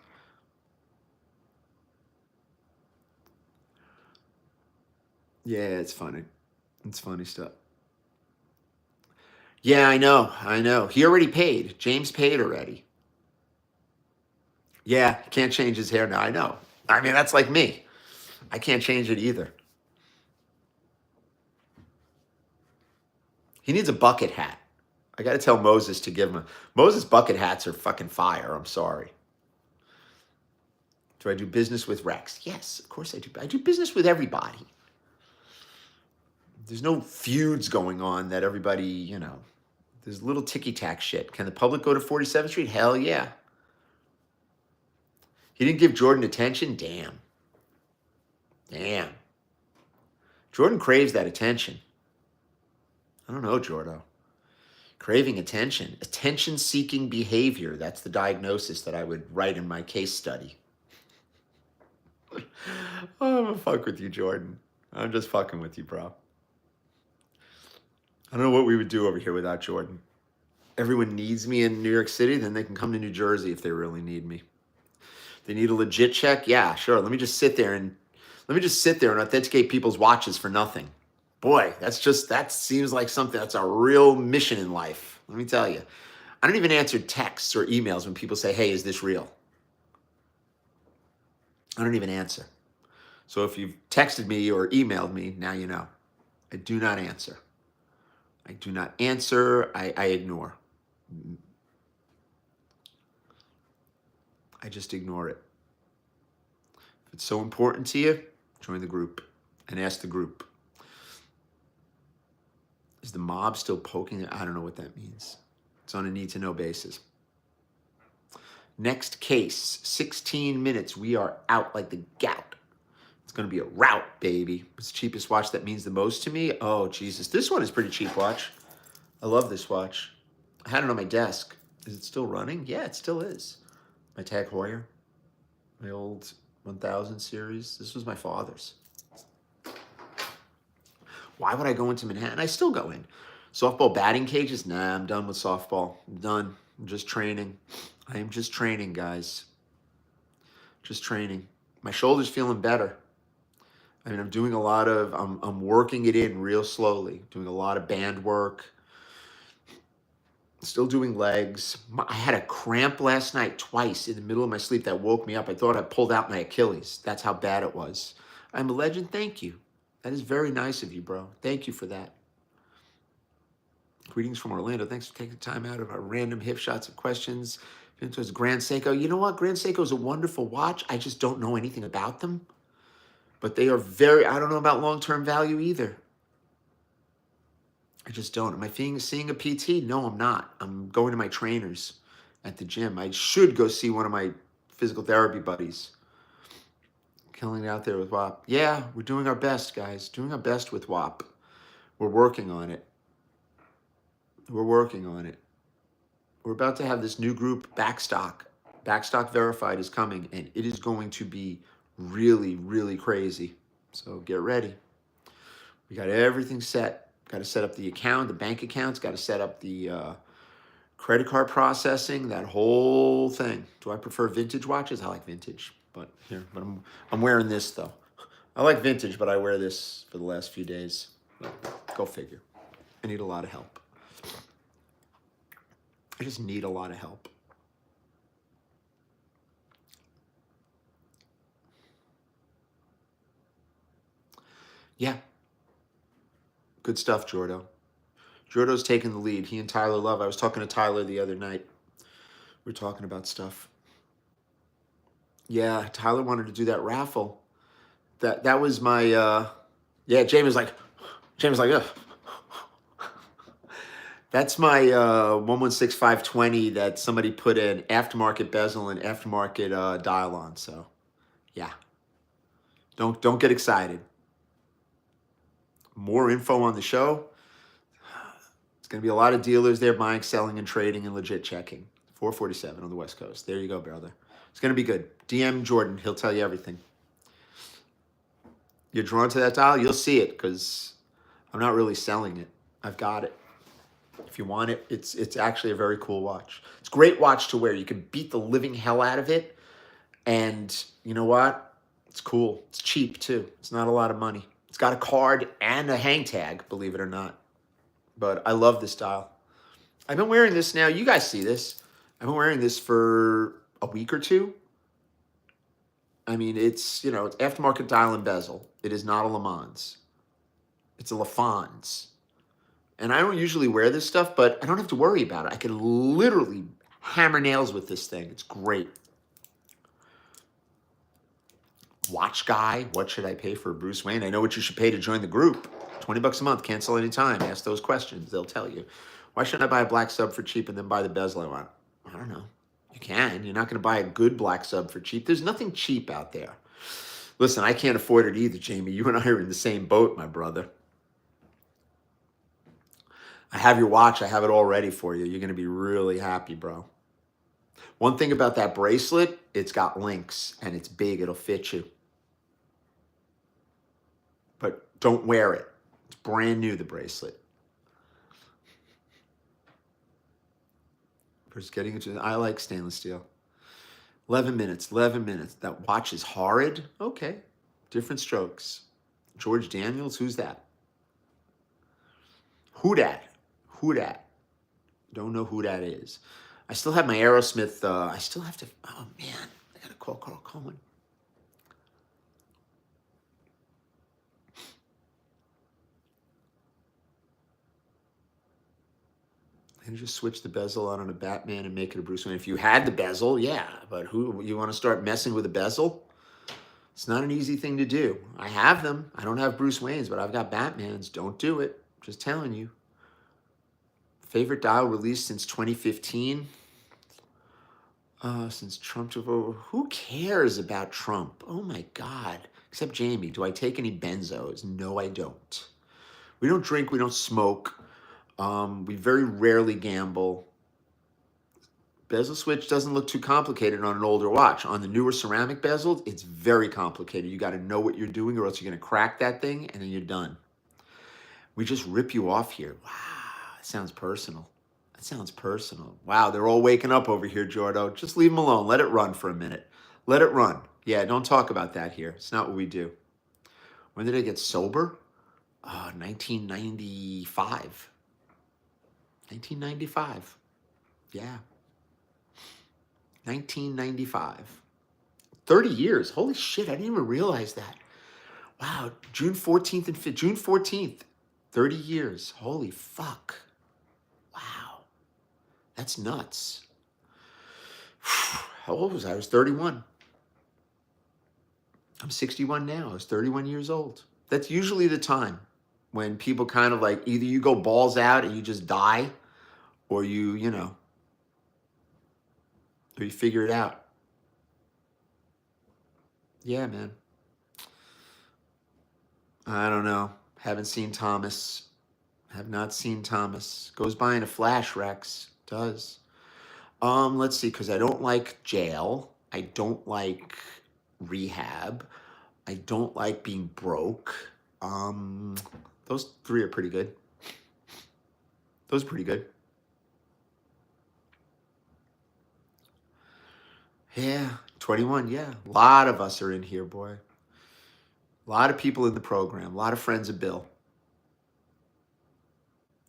Speaker 1: Yeah, it's funny. It's funny stuff. Yeah, I know. I know. He already paid. James paid already. Yeah, can't change his hair now. I know. I mean, that's like me. I can't change it either. He needs a bucket hat. I got to tell Moses to give him a... Moses bucket hats are fucking fire. I'm sorry. Do I do business with Rex? Yes, of course I do. I do business with everybody. There's no feuds going on that everybody, you know... There's little ticky-tack shit. Can the public go to 47th Street? Hell yeah. He didn't give Jordan attention? Damn. Damn. Jordan craves that attention. I don't know, Jordo. Craving attention. Attention-seeking behavior. That's the diagnosis that I would write in my case study. Oh, I'm gonna fuck with you, Jordan. I'm just fucking with you, bro. I don't know what we would do over here without Jordan. everyone needs me in New York City, then they can come to New Jersey if they really need me. They need a legit check? Yeah, sure. Let me just sit there and authenticate people's watches for nothing. Boy, that seems like something that's a real mission in life. Let me tell you. I don't even answer texts or emails when people say, "Hey, is this real?" I don't even answer. So if you've texted me or emailed me, now you know. I do not answer. I do not answer. I ignore. I just ignore it. If it's so important to you, join the group and ask the group. Is the mob still poking? I don't know what that means. It's on a need-to-know basis. Next case, 16 minutes. We are out like the gout. It's going to be a rout, baby. It's the cheapest watch that means the most to me. Oh, Jesus. This one is pretty cheap watch. I love this watch. I had it on my desk. Is it still running? Yeah, it still is. My Tag Heuer, my old 1000 series. This was my father's. Why would I go into Manhattan? I still go in. Softball batting cages? Nah, I'm done with softball. I'm done. I'm just training. I am just training, guys. Just training. My shoulder's feeling better. I mean, I'm working it in real slowly, doing a lot of band work, still doing legs. I had a cramp last night twice in the middle of my sleep that woke me up. I thought I pulled out my Achilles. That's how bad it was. I'm a legend. Thank you. That is very nice of you, bro. Thank you for that. Greetings from Orlando. Thanks for taking the time out of our random hip shots of questions. Towards Grand Seiko. You know what? Grand Seiko is a wonderful watch. I just don't know anything about them. But they are I don't know about long-term value either. I just don't. Am I seeing a PT? No, I'm not. I'm going to my trainers at the gym. I should go see one of my physical therapy buddies. Killing it out there with WAP. Yeah, we're doing our best, guys. Doing our best with WAP. We're working on it. We're working on it. We're about to have this new group, Backstock. Backstock Verified is coming, and it is going to be really, really crazy. So get ready. We got everything set. Got to set up the account, the bank accounts. Got to set up the credit card processing, that whole thing. Do I prefer vintage watches? I like vintage, but I'm wearing this though. I like vintage, but I wear this for the last few days. Go figure. I need a lot of help. I just need a lot of help. Yeah. Good stuff, Jordo. Jordo's taking the lead. He and Tyler Love. I was talking to Tyler the other night. We were talking about stuff. Yeah, Tyler wanted to do that raffle. That was my yeah, James was like, ugh. That's my 116520 that somebody put an aftermarket bezel and aftermarket dial on. So, yeah. Don't get excited. More info on the show. It's going to be a lot of dealers there buying, selling, and trading and legit checking. 447 on the West Coast. There you go, brother. It's going to be good. DM Jordan. He'll tell you everything. You're drawn to that dial, you'll see it because I'm not really selling it. I've got it. If you want it, it's actually a very cool watch. It's a great watch to wear. You can beat the living hell out of it. And you know what? It's cool. It's cheap too. It's not a lot of money. It's got a card and a hang tag, believe it or not. But I love this dial. I've been wearing this now. You guys see this. I've been wearing this for a week or two. I mean, it's aftermarket dial and bezel. It is not a Le Mans. It's a LaFons. And I don't usually wear this stuff, but I don't have to worry about it. I can literally hammer nails with this thing. It's great. Watch guy, what should I pay for Bruce Wayne? I know what you should pay to join the group. $20 a month, cancel anytime. Ask those questions. They'll tell you. Why shouldn't I buy a black sub for cheap and then buy the bezel I want? I don't know. You can. You're not going to buy a good black sub for cheap. There's nothing cheap out there. Listen, I can't afford it either, Jamie. You and I are in the same boat, my brother. I have your watch. I have it all ready for you. You're going to be really happy, bro. One thing about that bracelet, it's got links and it's big. It'll fit you. But don't wear it. It's brand new, the bracelet. First getting into I like stainless steel. 11 minutes, 11 minutes. That watch is horrid. Okay. Different strokes. George Daniels, who's that? Who dat? Who dat? Don't know who that is. I still have my Aerosmith. I still have to. Oh man, I gotta call Carl Cohen. And just switch the bezel out on a Batman and make it a Bruce Wayne. If you had the bezel, yeah. But who you want to start messing with a bezel? It's not an easy thing to do. I have them. I don't have Bruce Wayne's, but I've got Batman's. Don't do it. Just telling you. Favorite dial released since 2015. Since Trump took over. Who cares about Trump? Oh my God. Except Jamie. Do I take any benzos? No, I don't. We don't drink. We don't smoke. We very rarely gamble. Bezel switch doesn't look too complicated on an older watch. On the newer ceramic bezels, it's very complicated. You got to know what you're doing or else you're going to crack that thing and then you're done. We just rip you off here. Wow, that sounds personal. That sounds personal. Wow, they're all waking up over here, Jordo. Just leave them alone. Let it run for a minute. Let it run. Yeah, don't talk about that here. It's not what we do. When did I get sober? 1995. 1995. Yeah. 1995. 30 years. Holy shit, I didn't even realize that. Wow, June 14th and 5th. June 14th. 30 years. Holy fuck. Wow. That's nuts. How old was I? I was 31. I'm 61 now. I was 31 years old. That's usually the time when people kind of like either you go balls out and you just die or you know, or you figure it out. Yeah, man. I don't know. Haven't seen Thomas. Have not seen Thomas. Goes by in a flash, Rex. Does. Let's see, because I don't like jail. I don't like rehab. I don't like being broke. Those three are pretty good. Those are pretty good. Yeah, 21, yeah. A lot of us are in here, boy. A lot of people in the program. A lot of friends of Bill.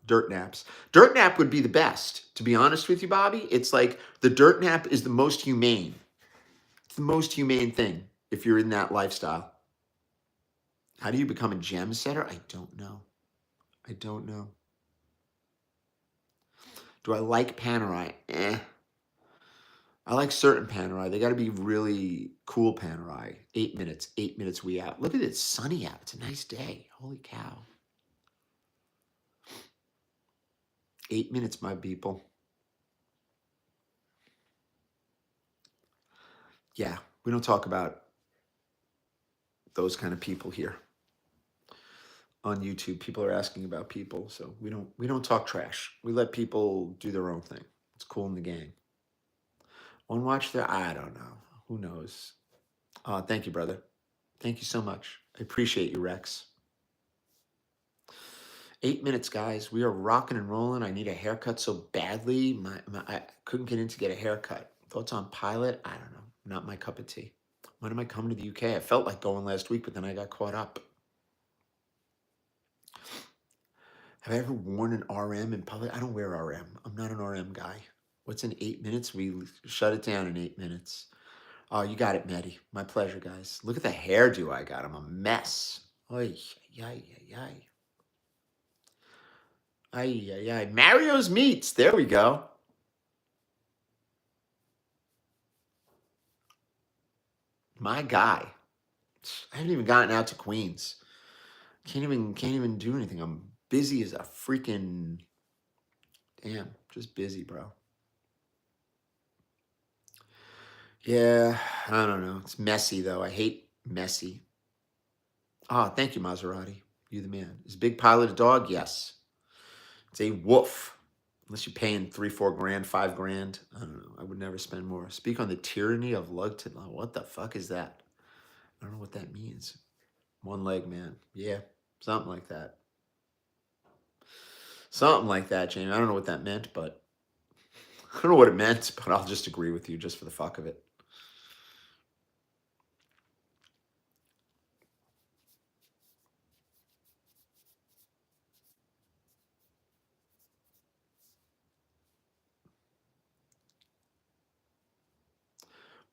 Speaker 1: Dirt naps. Dirt nap would be the best, to be honest with you, Bobby. It's like the dirt nap is the most humane. It's the most humane thing if you're in that lifestyle. How do you become a gem setter? I don't know. I don't know. Do I like Panerai? I like certain Panerai. They got to be really cool Panerai. 8 minutes. 8 minutes we out. Look at it. It's sunny out. It's a nice day. Holy cow. 8 minutes, my people. Yeah, we don't talk about those kind of people here on YouTube. People are asking about people, so we don't talk trash. We let people do their own thing. It's cool in the gang. One watch there? I don't know. Who knows? Thank you, brother. Thank you so much. I appreciate you, Rex. 8 minutes, guys. We are rocking and rolling. I need a haircut so badly. I couldn't get in to get a haircut. Thoughts on Pilot? I don't know. Not my cup of tea. When am I coming to the UK? I felt like going last week, but then I got caught up. Have I ever worn an RM in public? I don't wear RM. I'm not an RM guy. What's in 8 minutes? We shut it down in 8 minutes. Oh, you got it, Maddie. My pleasure, guys. Look at the hairdo I got. I'm a mess. Oy, yay, yay. Ay, ay, ay. Mario's Meats. There we go. My guy. I haven't even gotten out to Queens. Can't even do anything. I'm busy as a freaking damn. Just busy, bro. Yeah, I don't know. It's messy though. I hate messy. Ah, thank you, Maserati. You the man. Is Big Pilot a dog? Yes. It's a woof. Unless you're paying 3-4 grand, 5 grand. I don't know. I would never spend more. Speak on the tyranny of lug to what the fuck is that? I don't know what that means. One leg man. Yeah, something like that. Something like that, Jamie. I don't know what that meant, but I don't know what it meant, but I'll just agree with you just for the fuck of it.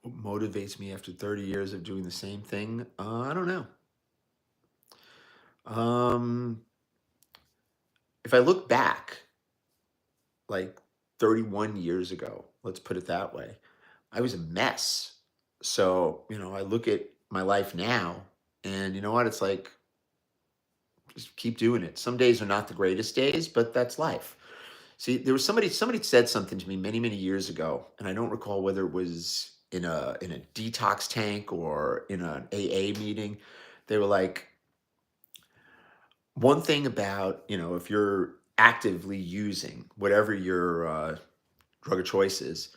Speaker 1: What motivates me after 30 years of doing the same thing? I don't know. Um, if I look back, like 31 years ago, let's put it that way, I was a mess. So, I look at my life now and you know what? It's like, just keep doing it. Some days are not the greatest days, but that's life. See, there was somebody said something to me many, many years ago, and I don't recall whether it was in a detox tank or in an AA meeting. They were like, one thing about, if you're actively using whatever your drug of choice is,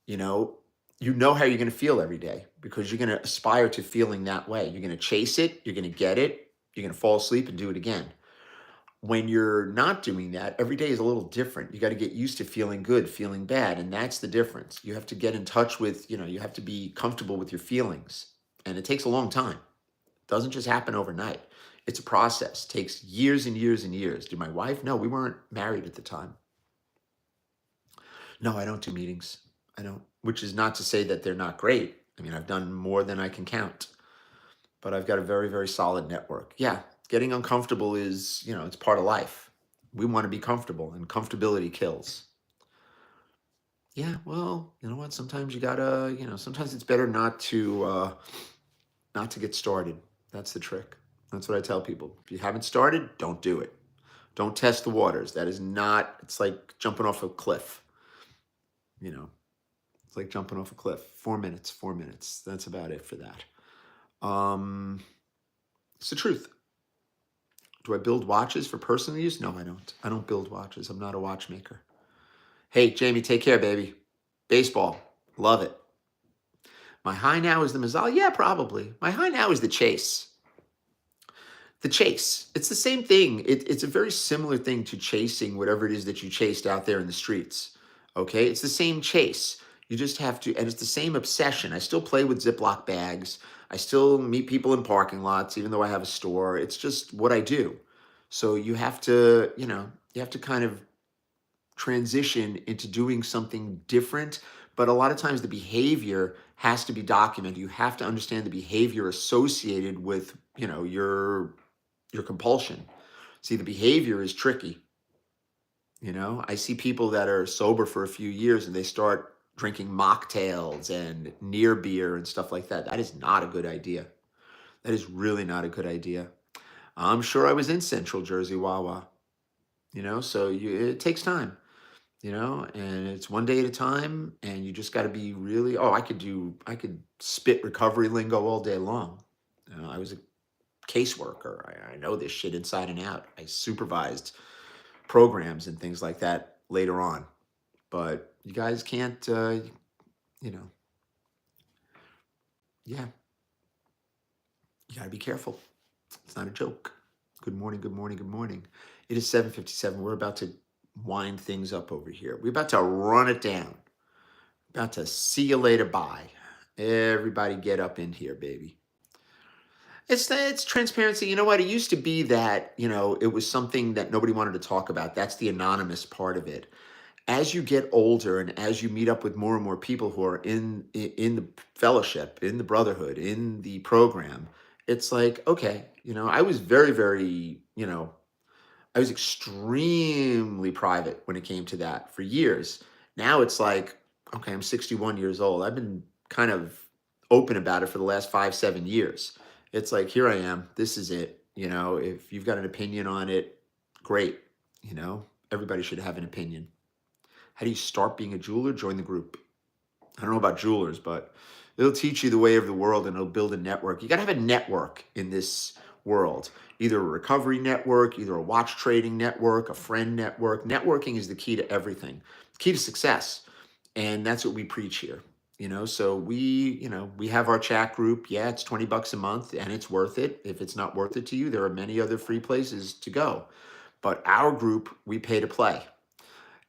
Speaker 1: you know, you know how you're going to feel every day because you're going to aspire to feeling that way. You're going to chase it, you're going to get it, you're going to fall asleep and do it again. When you're not doing that, every day is a little different. You got to get used to feeling good, feeling bad, and that's the difference. You have to get in touch with, you have to be comfortable with your feelings, and it takes a long time. It doesn't just happen overnight. It's a process. It takes years and years and years. Did my wife? No, we weren't married at the time. No, I don't do meetings. I don't, which is not to say that they're not great. I mean, I've done more than I can count, but I've got a very, very solid network. Yeah, getting uncomfortable is, it's part of life. We want to be comfortable, and comfortability kills. Yeah, well, you know what? Sometimes you gotta, sometimes it's better not to get started. That's the trick. That's what I tell people. If you haven't started, don't do it. Don't test the waters. That is not. It's like jumping off a cliff. You know, it's like jumping off a cliff. 4 minutes. 4 minutes. That's about it for that. It's the truth. Do I build watches for personal use? No, I don't. I don't build watches. I'm not a watchmaker. Hey, Jamie, take care, baby. Baseball. Love it. My high now is the Mazzali? Yeah, probably. My high now is the Chase. The chase. It's the same thing. It's a very similar thing to chasing whatever it is that you chased out there in the streets. Okay? It's the same chase. You just have to, and it's the same obsession. I still play with Ziploc bags. I still meet people in parking lots, even though I have a store. It's just what I do. So you have to, you have to kind of transition into doing something different. But a lot of times the behavior has to be documented. You have to understand the behavior associated with, your compulsion. See, the behavior is tricky. I see people that are sober for a few years and they start drinking mocktails and near beer and stuff like that. That is not a good idea. That is really not a good idea. I'm sure I was in Central Jersey, Wawa. So it takes time. And it's one day at a time, and you just got to be really. Oh, I could spit recovery lingo all day long. I was a caseworker. I know this shit inside and out. I supervised programs and things like that later on. But you guys can't, you know, yeah, you got to be careful. It's not a joke. Good morning, good morning, good morning. It is 7:57. We're about to wind things up over here. We're about to run it down. About to see you later. Bye. Everybody get up in here, baby. It's transparency. You know what? It used to be that, it was something that nobody wanted to talk about. That's the anonymous part of it. As you get older and as you meet up with more and more people who are in the fellowship, in the brotherhood, in the program, it's like, okay, I was very, very, I was extremely private when it came to that for years. Now it's like, okay, I'm 61 years old. I've been kind of open about it for the last 5, 7 years. It's like, here I am. This is it. If you've got an opinion on it, great. Everybody should have an opinion. How do you start being a jeweler? Join the group. I don't know about jewelers, but it'll teach you the way of the world and it'll build a network. You got to have a network in this world, either a recovery network, either a watch trading network, a friend network. Networking is the key to everything, the key to success. And that's what we preach here. So we have our chat group. Yeah, it's $20 a month and it's worth it. If it's not worth it to you, there are many other free places to go. But our group, we pay to play.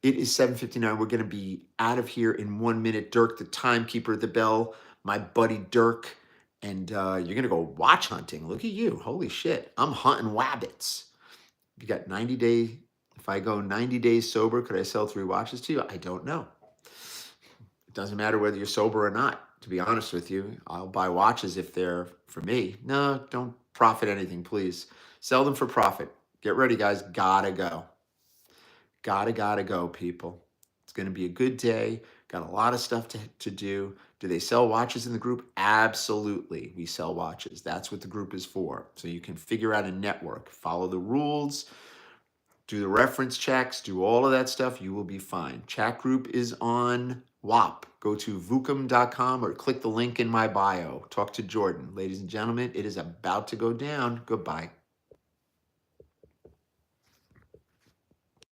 Speaker 1: It is 7:59. We're going to be out of here in 1 minute. Dirk, the timekeeper at the bell, my buddy Dirk, and you're going to go watch hunting. Look at you. Holy shit. I'm hunting wabbits. You got 90 day. If I go 90 days sober, could I sell 3 watches to you? I don't know. It doesn't matter whether you're sober or not, to be honest with you. I'll buy watches if they're for me. No, don't profit anything, please. Sell them for profit. Get ready, guys. Gotta go. Gotta go, people. It's going to be a good day. Got a lot of stuff to do. Do they sell watches in the group? Absolutely. We sell watches. That's what the group is for. So you can figure out a network, follow the rules, do the reference checks, do all of that stuff. You will be fine. Chat group is on WAP. Go to vucom.com or click the link in my bio. Talk to Jordan. Ladies and gentlemen, it is about to go down. Goodbye.